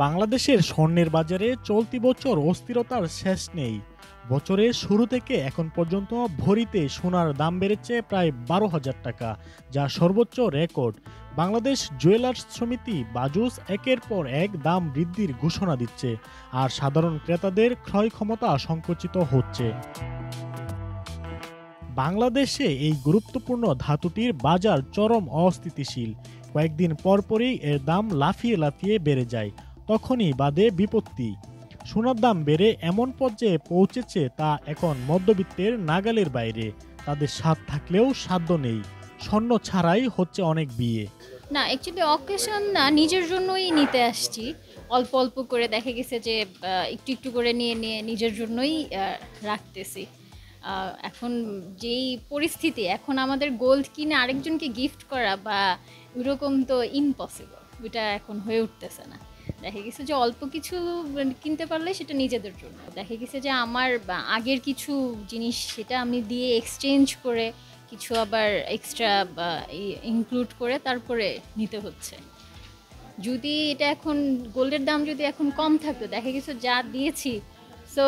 বাংলাদেশের স্বর্ণের বাজারে চলতি বছর অস্থিরতার শেষ নেই। বছরের শুরু থেকে এখন পর্যন্ত ভরিতে সোনার দাম বেড়েছে প্রায় 12,000 টাকা, যা সর্বোচ্চ রেকর্ড। বাংলাদেশ জুয়েলার্স সমিতি বাজুস একের পর এক দাম বৃদ্ধির ঘোষণা দিচ্ছে, আর সাধারণ ক্রেতাদের ক্রয় ক্ষমতা সংকুচিত হচ্ছে। বাংলাদেশে এই গুরুত্বপূর্ণ ধাতুটির বাজার চরম অস্থিতিশীল। কয়েকদিন পরপরই এর দাম লাফিয়ে লাফিয়ে বেড়ে যায়, তখনই বাধে বিপত্তি। সোনার দাম বেড়ে এমন পর্যায়ে পৌঁছেছে তা এখন মধ্যবিত্তের নাগালের বাইরে। তাদের স্বাদ থাকলেও সাধ্য নেই। স্বর্ণ ছাড়াই হচ্ছে অনেক বিয়ে। না, অ্যাকচুয়ালি অকেশন না, নিজের জন্যই নিতে আসছি। অল্প অল্প করে দেখা গেছে যে একটু একটু করে নিয়ে নিয়ে নিজের জন্যই রাখতেছি। এখন যেই পরিস্থিতি, এখন আমাদের গোল্ড কিনে আরেকজনকে গিফট করা বা ওইরকম তো ইম্পসিবল, ওইটা এখন হয়ে উঠতেছে না। দেখা গেছে যে অল্প কিছু কিনতে পারলে সেটা নিজেদের জন্য। দেখা গেছে যে আমার আগের কিছু জিনিস সেটা আমি দিয়ে এক্সচেঞ্জ করে কিছু আবার এক্সট্রা ইনক্লুড করে তারপরে নিতে হচ্ছে। যদি এটা এখন গোল্ডের দাম যদি এখন কম থাকতো, দেখা গেছে যা দিয়েছি সো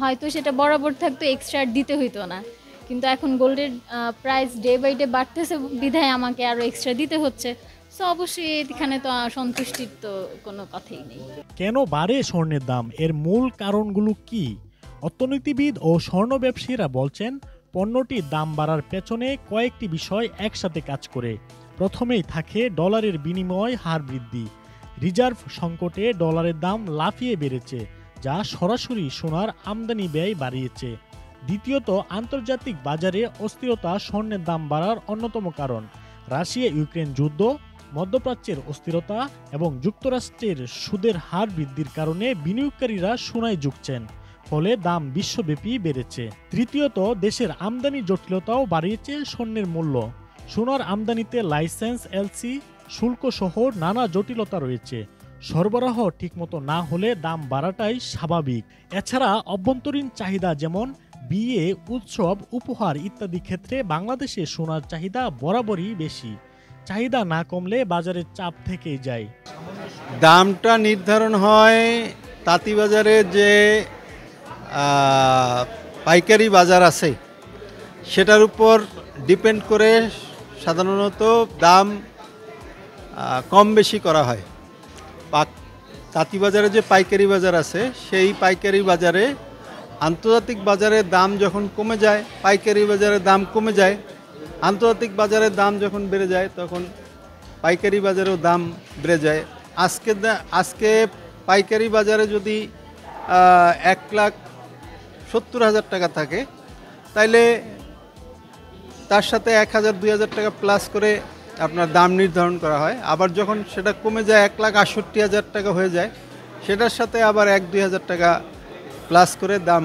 হয়তো সেটা বরাবর থাকতো, এক্সট্রা দিতে হইতো না। কিন্তু এখন গোল্ডের প্রাইস ডে বাই ডে বাড়তেছে বিধায় আমাকে আরও এক্সট্রা দিতে হচ্ছে। সো অবশ্যই এখানে তো সন্তুষ্টির তো কোনো কথাই নেই। কেন বাড়ে স্বর্ণের দাম? এর মূল কারণগুলো কি? অর্থনীতিবিদ ও স্বর্ণ ব্যবসায়ীরা বলছেন, পণ্যটির দাম বাড়ার পেছনে কয়েকটি বিষয় একসাথে কাজ করে। প্রথমেই থাকে ডলারের বিনিময় হার বৃদ্ধি। রিজার্ভ সংকটে ডলারের দাম লাফিয়ে বেড়েছে, যা সরাসরি সোনার আমদানি ব্যয় বাড়িয়েছে। দ্বিতীয়ত, আন্তর্জাতিক বাজারে অস্থিরতা স্বর্ণের দাম বাড়ার অন্যতম কারণ। রাশিয়া ইউক্রেন যুদ্ধ, মধ্যপ্রাচ্যের অস্থিরতা এবং যুক্তরাষ্ট্রের সুদের হার বৃদ্ধির কারণে বিনিয়োগকারীরা সোনায় ঝুঁকছেন, ফলে দাম বিশ্বব্যাপী বেড়েছে। তৃতীয়ত, দেশের আমদানি জটিলতাও বাড়িয়েছে স্বর্ণের মূল্য। সোনার আমদানিতে লাইসেন্স, এলসি, শুল্ক সহ নানা জটিলতা রয়েছে। সরবরাহ ঠিকমতো না হলে দাম বাড়াটাই স্বাভাবিক। এছাড়া অভ্যন্তরীণ চাহিদা, যেমন বিয়ে, উৎসব, উপহার ইত্যাদি ক্ষেত্রে বাংলাদেশে সোনার চাহিদা বরাবরই বেশি। চাহিদা না কমলে বাজারের চাপ থেকেই যায়। দামটা নির্ধারণ হয় তাঁতীবাজারে যে পাইকারি বাজার আছে সেটার উপর ডিপেন্ড করে সাধারণত দাম কম বেশি করা হয়। তাঁতীবাজারে যে পাইকারি বাজার আছে সেই পাইকারি বাজারে আন্তর্জাতিক বাজারের দাম যখন কমে যায়, পাইকারি বাজারের দাম কমে যায়। আন্তর্জাতিক বাজারের দাম যখন বেড়ে যায় তখন পাইকারি বাজারেও দাম বেড়ে যায়। আজকে পাইকারি বাজারে যদি 1,70,000 টাকা থাকে, তাইলে তার সাথে 1,000-2,000 টাকা প্লাস করে আপনার দাম নির্ধারণ করা হয়। আবার যখন সেটা কমে যায় 1,68,000 টাকা হয়ে যায়, সেটার সাথে আবার 1-2,000 টাকা প্লাস করে দাম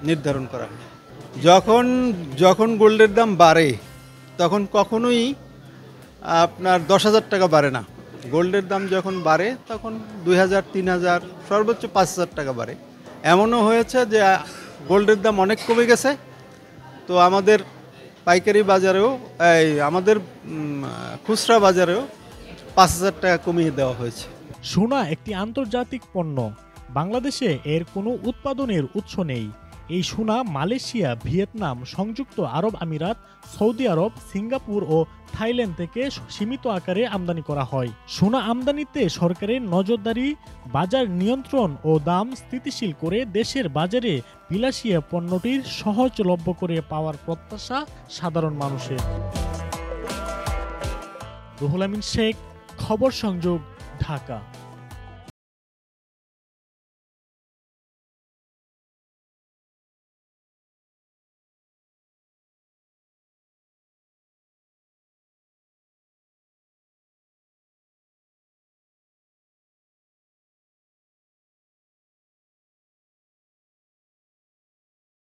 নির্ধারণ করা হয়। যখন গোল্ডের দাম বাড়ে তখন কখনোই আপনার 10,000 টাকা বাড়ে না। গোল্ডের দাম যখন বাড়ে তখন 2,000, 3,000, সর্বোচ্চ 5,000 টাকা বাড়ে। এমনও হয়েছে যে গোল্ডের দাম অনেক কমে গেছে, তো আমাদের পাইকারি বাজারেও আমাদের খুচরা বাজারেও 5,000 টাকা কমিয়ে দেওয়া হয়েছে। সোনা একটি আন্তর্জাতিক পণ্য। বাংলাদেশে এর কোনো উৎপাদনের উৎস নেই। এই সোনা মালয়েশিয়া, ভিয়েতনাম, সংযুক্ত আরব আমিরাত, সৌদি আরব, সিঙ্গাপুর ও থাইল্যান্ড থেকে সীমিত আকারে আমদানি করা হয়। সোনা আমদানিতে সরকারের নজরদারি, বাজার নিয়ন্ত্রণ ও দাম স্থিতিশীল করে দেশের বাজারে বিলাসিয়া পণ্যটির সহজলভ্য করে পাওয়ার প্রত্যাশা সাধারণ মানুষের। রুহুল আমিন শেখ, খবর সংযোগ, ঢাকা।